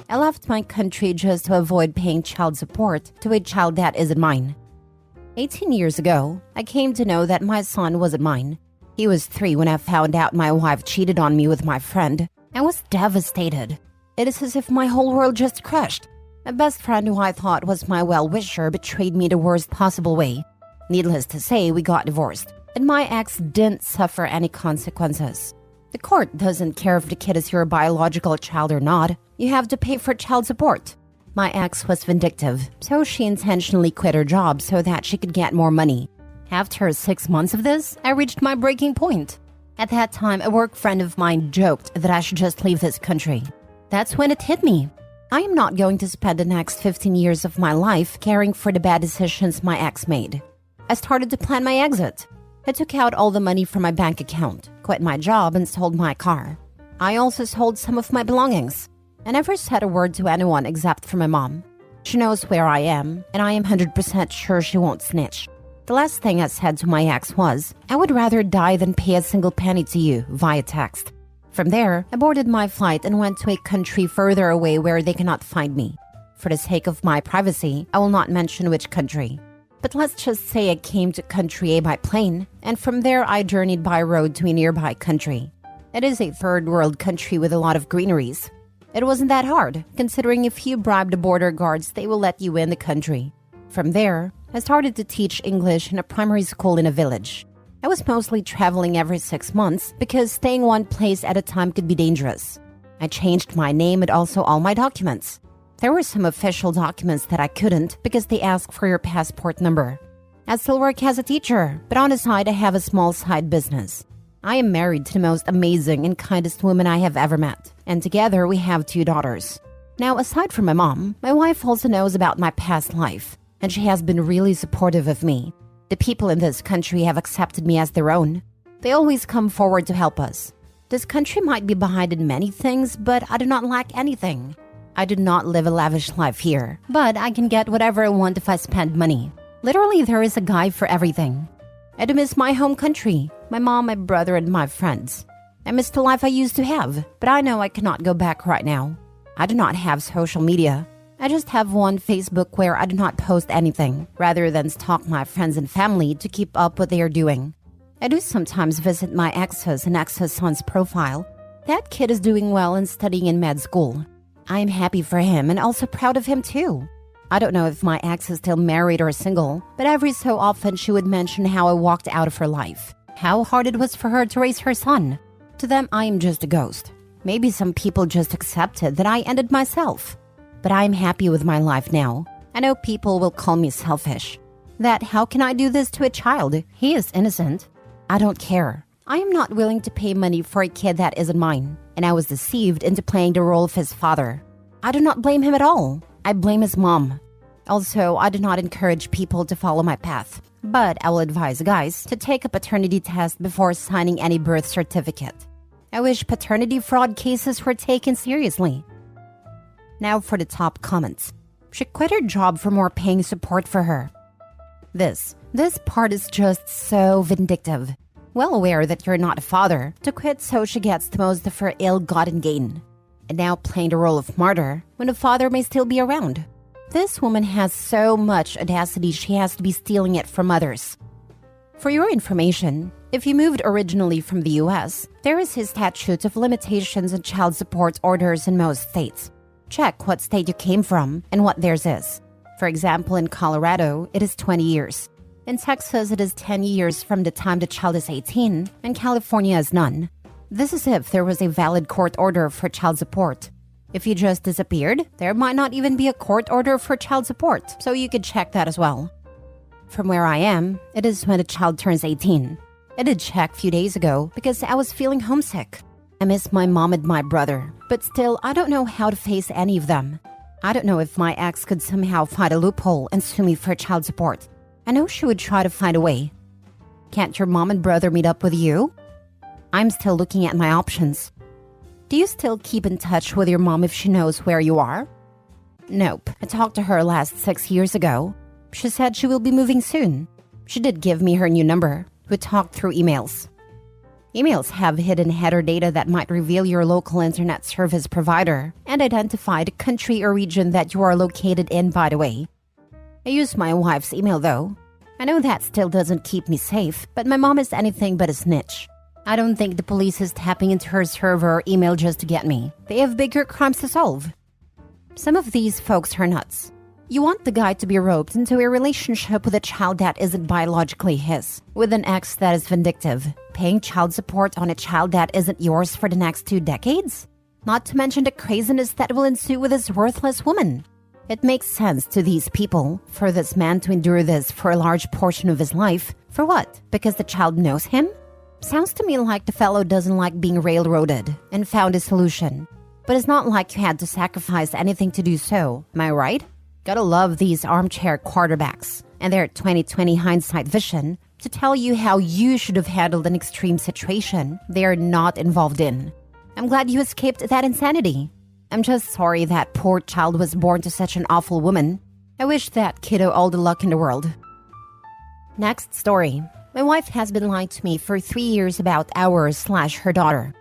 I left my country just to avoid paying child support to a child that isn't mine. 18 years ago, I came to know that my son wasn't mine. He was 3 when I found out my wife cheated on me with my friend. I was devastated. It is as if my whole world just crushed. My best friend, who I thought was my well-wisher, betrayed me the worst possible way. Needless to say, we got divorced, and my ex didn't suffer any consequences. The court doesn't care if the kid is your biological child or not. You have to pay for child support. My ex was vindictive, so she intentionally quit her job so that she could get more money. After 6 months of this, I reached my breaking point. At that time, a work friend of mine joked that I should just leave this country. That's when it hit me. I am not going to spend the next 15 years of my life caring for the bad decisions my ex made. I started to plan my exit. I took out all the money from my bank account, quit my job, and sold my car. I also sold some of my belongings. I never said a word to anyone except for my mom. She knows where I am, and I am 100% sure she won't snitch. The last thing I said to my ex was, I would rather die than pay a single penny to you via text. From there, I boarded my flight and went to a country further away where they cannot find me. For the sake of my privacy, I will not mention which country. But let's just say I came to country A by plane, and from there I journeyed by road to a nearby country. It is a third world country with a lot of greeneries. It wasn't that hard, considering if you bribe the border guards, they will let you in the country. From there, I started to teach English in a primary school in a village. I was mostly traveling every 6 months because staying one place at a time could be dangerous. I changed my name and also all my documents. There were some official documents that I couldn't because they ask for your passport number. I still work as a teacher, but on the side I have a small side business. I am married to the most amazing and kindest woman I have ever met, and together we have 2 daughters. Now, aside from my mom, my wife also knows about my past life, and she has been really supportive of me. The people in this country have accepted me as their own. They always come forward to help us. This country might be behind in many things, but I do not lack anything. I do not live a lavish life here, but I can get whatever I want if I spend money. Literally, there is a guy for everything. I do miss my home country, my mom, my brother, and my friends. I miss the life I used to have, but I know I cannot go back right now. I do not have social media. I just have one Facebook where I do not post anything, rather than stalk my friends and family to keep up what they are doing. I do sometimes visit my ex's and ex's son's profile. That kid is doing well and studying in med school. I am happy for him and also proud of him too. I don't know if my ex is still married or single, but every so often she would mention how I walked out of her life, how hard it was for her to raise her son. To them, I am just a ghost. Maybe some people just accepted that I ended myself. But I am happy with my life now. I know people will call me selfish. That how can I do this to a child? He is innocent. I don't care. I am not willing to pay money for a kid that isn't mine, and I was deceived into playing the role of his father. I do not blame him at all. I blame his mom. Also, I do not encourage people to follow my path, but I will advise guys to take a paternity test before signing any birth certificate. I wish paternity fraud cases were taken seriously. Now for the top comments. She quit her job for more paying support for her. This part is just so vindictive. Well aware that you're not a father, to quit so she gets the most of her ill-gotten gain. And now playing the role of martyr when the father may still be around. This woman has so much audacity she has to be stealing it from others. For your information, if you moved originally from the US, there is a statute of limitations on child support orders in most states. Check what state you came from and what theirs is. For example, in Colorado, it is 20 years. In Texas, it is 10 years from the time the child is 18, and California is none. This is if there was a valid court order for child support. If you just disappeared, there might not even be a court order for child support, so you could check that as well. From where I am, it is when the child turns 18. I did check a few days ago because I was feeling homesick. I miss my mom and my brother, but still, I don't know how to face any of them. I don't know if my ex could somehow find a loophole and sue me for child support. I know she would try to find a way. Can't your mom and brother meet up with you? I'm still looking at my options. Do you still keep in touch with your mom if she knows where you are? Nope. I talked to her last 6 years ago. She said she will be moving soon. She did give me her new number. We talked through emails. Emails have hidden header data that might reveal your local internet service provider and identify the country or region that you are located in, by the way. I use my wife's email though. I know that still doesn't keep me safe, but my mom is anything but a snitch. I don't think the police is tapping into her server or email just to get me. They have bigger crimes to solve. Some of these folks are nuts. You want the guy to be roped into a relationship with a child that isn't biologically his, with an ex that is vindictive, paying child support on a child that isn't yours for the next 2 decades? Not to mention the craziness that will ensue with this worthless woman. It makes sense to these people for this man to endure this for a large portion of his life. For what? Because the child knows him? Sounds to me like the fellow doesn't like being railroaded and found a solution. But it's not like you had to sacrifice anything to do so, am I right? Gotta love these armchair quarterbacks and their 2020 hindsight vision to tell you how you should have handled an extreme situation they are not involved in. I'm glad you escaped that insanity. I'm just sorry that poor child was born to such an awful woman. I wish that kiddo all the luck in the world. Next story. My wife has been lying to me for 3 years about her daughter.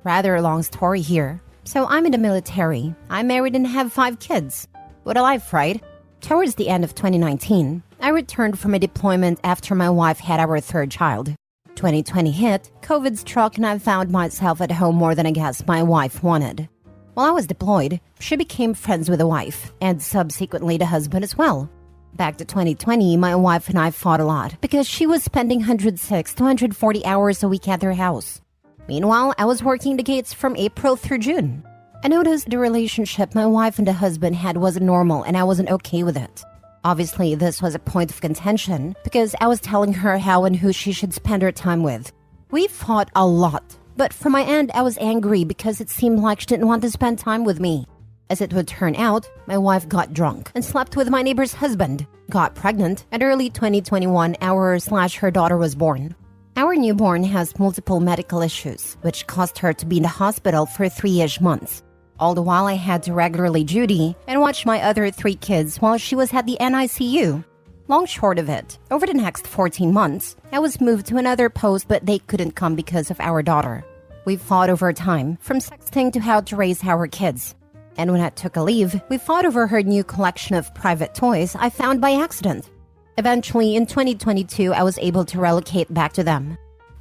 Rather a long story here. So I'm in the military. I'm married and have 5 kids. What a life, right? Towards the end of 2019, I returned from a deployment after my wife had our 3rd child. 2020 hit, COVID struck, and I found myself at home more than I guess my wife wanted. While I was deployed, she became friends with the wife, and subsequently the husband as well. Back to 2020, my wife and I fought a lot because she was spending 106 to 140 hours a week at their house. Meanwhile, I was working the gates from April through June. I noticed the relationship my wife and the husband had wasn't normal, and I wasn't okay with it. Obviously, this was a point of contention because I was telling her how and who she should spend her time with. We fought a lot, but from my end, I was angry because it seemed like she didn't want to spend time with me. As it would turn out, my wife got drunk and slept with my neighbor's husband, got pregnant, and early 2021, her daughter was born. Our newborn has multiple medical issues, which caused her to be in the hospital for 3-ish months. All the while, I had to regularly duty and watch my other 3 kids while she was at the NICU. Long short of it, over the next 14 months, I was moved to another post, but they couldn't come because of our daughter. We fought over time, from sexting to how to raise our kids. And when I took a leave, we fought over her new collection of private toys I found by accident. Eventually, in 2022, I was able to relocate back to them.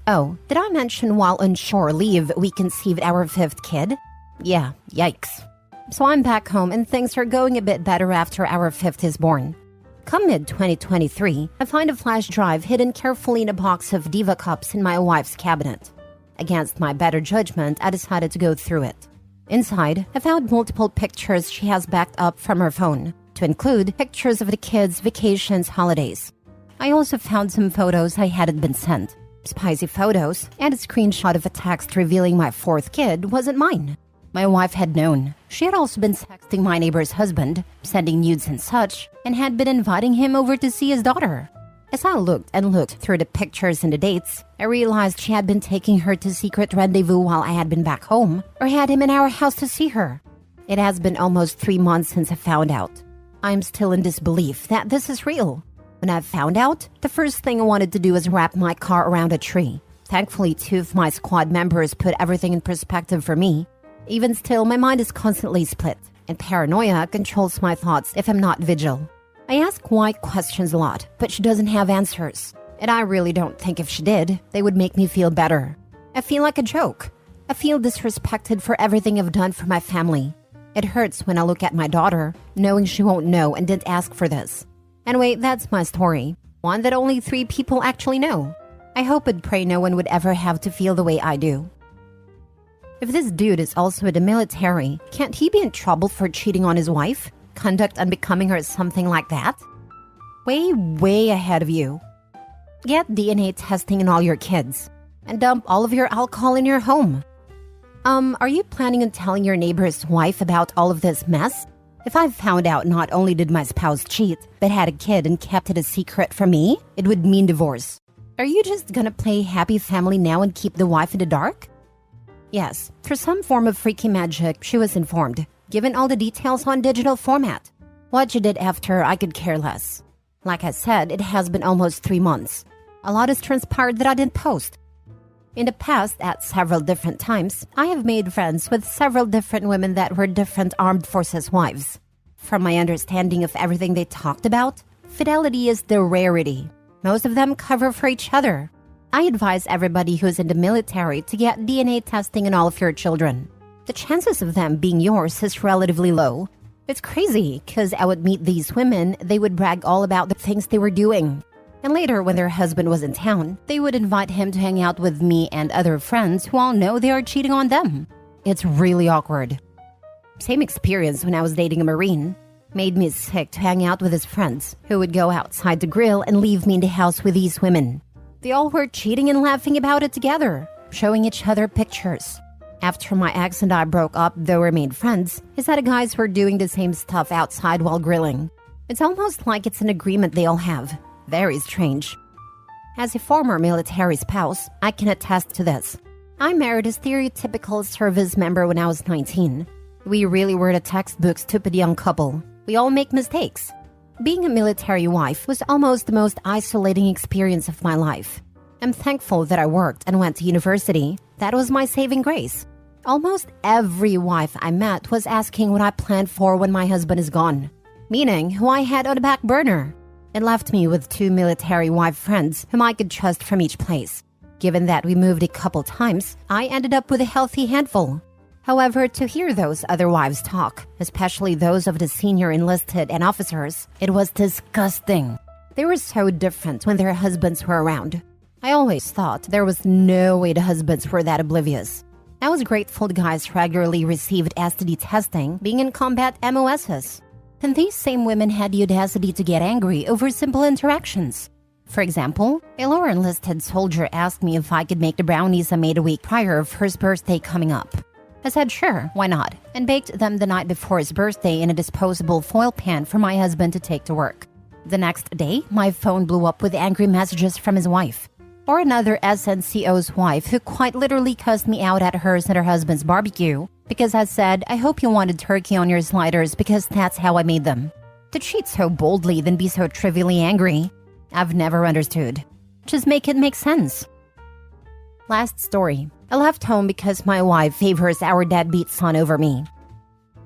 Oh, did I mention while on shore leave, we conceived our 5th kid? Yeah, yikes. So I'm back home and things are going a bit better after our 5th is born. Come mid-2023, I find a flash drive hidden carefully in a box of Diva cups in my wife's cabinet. Against my better judgment, I decided to go through it. Inside, I found multiple pictures she has backed up from her phone, to include pictures of the kids' vacations, holidays. I also found some photos I hadn't been sent. Spicy photos, and a screenshot of a text revealing my 4th kid wasn't mine. My wife had known. She had also been sexting my neighbor's husband, sending nudes and such, and had been inviting him over to see his daughter. As I looked and looked through the pictures and the dates, I realized she had been taking her to secret rendezvous while I had been back home, or had him in our house to see her. It has been almost 3 months since I found out. I'm still in disbelief that this is real. When I found out, the first thing I wanted to do was wrap my car around a tree. Thankfully, 2 of my squad members put everything in perspective for me. Even still, my mind is constantly split, and paranoia controls my thoughts if I'm not vigil. I ask why questions a lot, but she doesn't have answers. And I really don't think if she did, they would make me feel better. I feel like a joke. I feel disrespected for everything I've done for my family. It hurts when I look at my daughter, knowing she won't know and didn't ask for this. Anyway, that's my story. One that only 3 people actually know. I hope and pray no one would ever have to feel the way I do. If this dude is also in the military, can't he be in trouble for cheating on his wife? Conduct unbecoming or something like that? Way ahead of you. Get DNA testing on all your kids. And dump all of your alcohol in your home. Are you planning on telling your neighbor's wife about all of this mess? If I found out not only did my spouse cheat, but had a kid and kept it a secret from me, it would mean divorce. Are you just gonna play happy family now and keep the wife in the dark? Yes, through some form of freaky magic, she was informed, given all the details on digital format. What she did after, I could care less. Like I said, it has been almost 3 months. A lot has transpired that I didn't post. In the past, at several different times, I have made friends with several different women that were different armed forces wives. From my understanding of everything they talked about, fidelity is the rarity. Most of them cover for each other. I advise everybody who's in the military to get DNA testing on all of your children. The chances of them being yours is relatively low. It's crazy, because I would meet these women, they would brag all about the things they were doing. And later, when their husband was in town, they would invite him to hang out with me and other friends who all know they are cheating on them. It's really awkward. Same experience when I was dating a Marine. Made me sick to hang out with his friends, who would go outside to grill and leave me in the house with these women. They all were cheating and laughing about it together, showing each other pictures. After my ex and I broke up, though we remained friends, his other guys were doing the same stuff outside while grilling. It's almost like it's an agreement they all have. Very strange. As a former military spouse, I can attest to this. I married a stereotypical service member when I was 19. We really were the textbook stupid young couple. We all make mistakes. Being a military wife was almost the most isolating experience of my life. I'm thankful that I worked and went to university. That was my saving grace. Almost every wife I met was asking what I planned for when my husband is gone, meaning who I had on the back burner. It left me with 2 military wife friends whom I could trust from each place. Given that we moved a couple times, I ended up with a healthy handful. However, to hear those other wives talk, especially those of the senior enlisted and officers, it was disgusting. They were so different when their husbands were around. I always thought there was no way the husbands were that oblivious. I was grateful the guys regularly received STD testing, being in combat MOSs. And these same women had the audacity to get angry over simple interactions. For example, a lower enlisted soldier asked me if I could make the brownies I made a week prior of his birthday coming up. I said sure, why not, and baked them the night before his birthday in a disposable foil pan for my husband to take to work. The next day, my phone blew up with angry messages from his wife. Or another SNCO's wife who quite literally cussed me out at hers and her husband's barbecue because I said, I hope you wanted turkey on your sliders because that's how I made them. To cheat so boldly then be so trivially angry, I've never understood. Just make it make sense. Last story. I left home because my wife favors our deadbeat son over me.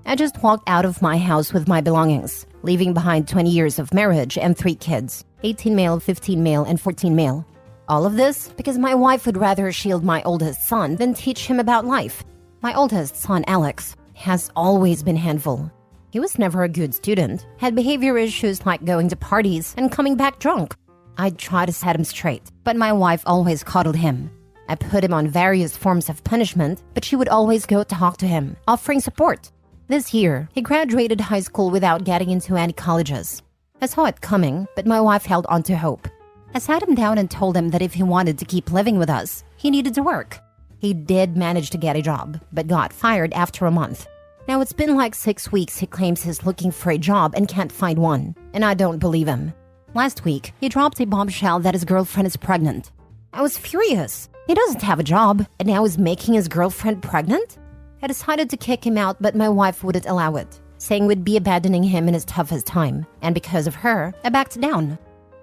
I just walked out of my house with my belongings, leaving behind 20 years of marriage and 3 kids, 18 male, 15 male, and 14 male. All of this because my wife would rather shield my oldest son than teach him about life. My oldest son, Alex, has always been a handful. He was never a good student, had behavior issues like going to parties and coming back drunk. I'd try to set him straight, but my wife always coddled him. I put him on various forms of punishment, but she would always go talk to him, offering support. This year, he graduated high school without getting into any colleges. I saw it coming, but my wife held on to hope. I sat him down and told him that if he wanted to keep living with us, he needed to work. He did manage to get a job, but got fired after a month. Now it's been like 6 weeks he claims he's looking for a job and can't find one, and I don't believe him. Last week, he dropped a bombshell that his girlfriend is pregnant. I was furious. He doesn't have a job, and now he's making his girlfriend pregnant? I decided to kick him out, but my wife wouldn't allow it, saying we'd be abandoning him in his toughest time, and because of her, I backed down.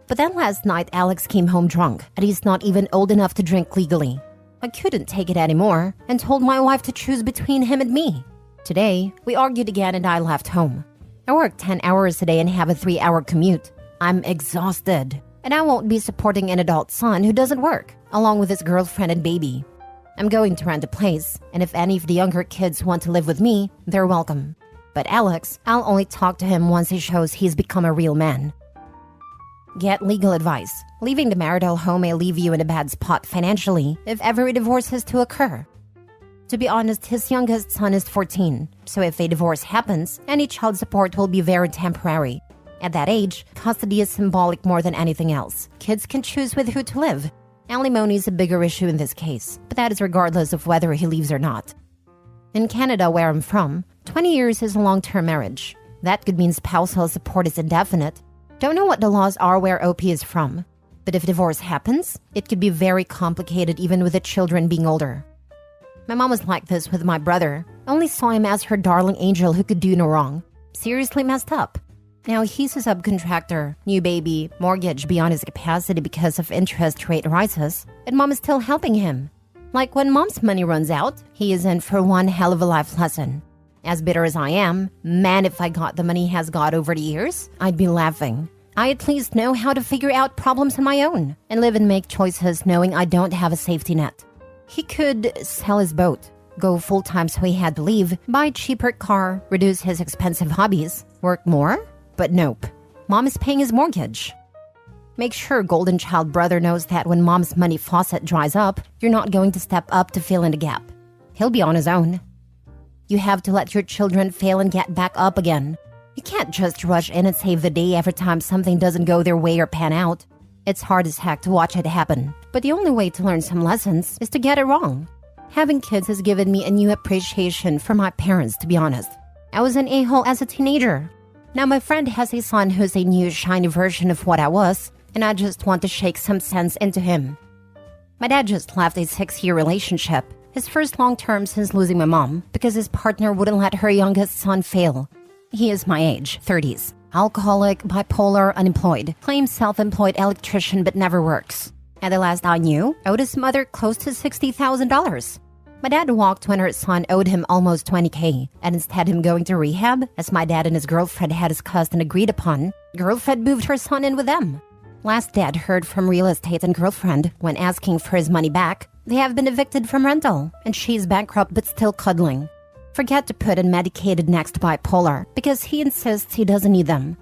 But then last night, Alex came home drunk, and he's not even old enough to drink legally. I couldn't take it anymore, and told my wife to choose between him and me. Today, we argued again and I left home. I work 10 hours a day and have a 3-hour commute. I'm exhausted, and I won't be supporting an adult son who doesn't work, along with his girlfriend and baby. I'm going to rent a place, and if any of the younger kids want to live with me, they're welcome. But Alex, I'll only talk to him once he shows he's become a real man. Get legal advice. Leaving the marital home may leave you in a bad spot financially if ever a divorce is to occur. To be honest, his youngest son is 14, so if a divorce happens, any child support will be very temporary. At that age, custody is symbolic more than anything else. Kids can choose with who to live. Alimony is a bigger issue in this case, but that is regardless of whether he leaves or not. In Canada, where I'm from, 20 years is a long-term marriage. That could mean spousal support is indefinite. Don't know what the laws are where OP is from. But if divorce happens, it could be very complicated even with the children being older. My mom was like this with my brother. Only saw him as her darling angel who could do no wrong. Seriously messed up. Now he's a subcontractor, new baby, mortgage beyond his capacity because of interest rate rises, and mom is still helping him. Like when mom's money runs out, he is in for one hell of a life lesson. As bitter as I am, man, if I got the money he has got over the years, I'd be laughing. I at least know how to figure out problems on my own and live and make choices knowing I don't have a safety net. He could sell his boat, go full-time so he had to leave, buy a cheaper car, reduce his expensive hobbies, work more, but nope. Mom is paying his mortgage. Make sure golden child brother knows that when mom's money faucet dries up, you're not going to step up to fill in the gap. He'll be on his own. You have to let your children fail and get back up again. You can't just rush in and save the day every time something doesn't go their way or pan out. It's hard as heck to watch it happen, but the only way to learn some lessons is to get it wrong. Having kids has given me a new appreciation for my parents, to be honest. I was an a-hole as a teenager. Now my friend has a son who's a new shiny version of what I was, and I just want to shake some sense into him. My dad just left a 6-year relationship, his first long-term since losing my mom, because his partner wouldn't let her youngest son fail. He is my age, 30s, alcoholic, bipolar, unemployed, claims self-employed electrician but never works. At the last I knew, owed his mother close to $60,000. My dad walked when her son owed him almost $20K, and instead of him going to rehab, as my dad and his girlfriend had discussed and agreed upon, girlfriend moved her son in with them. Last dad heard from real estate and girlfriend when asking for his money back. They have been evicted from rental, and she's bankrupt but still cuddling. Forget to put in medicated next bipolar, because he insists he doesn't need them.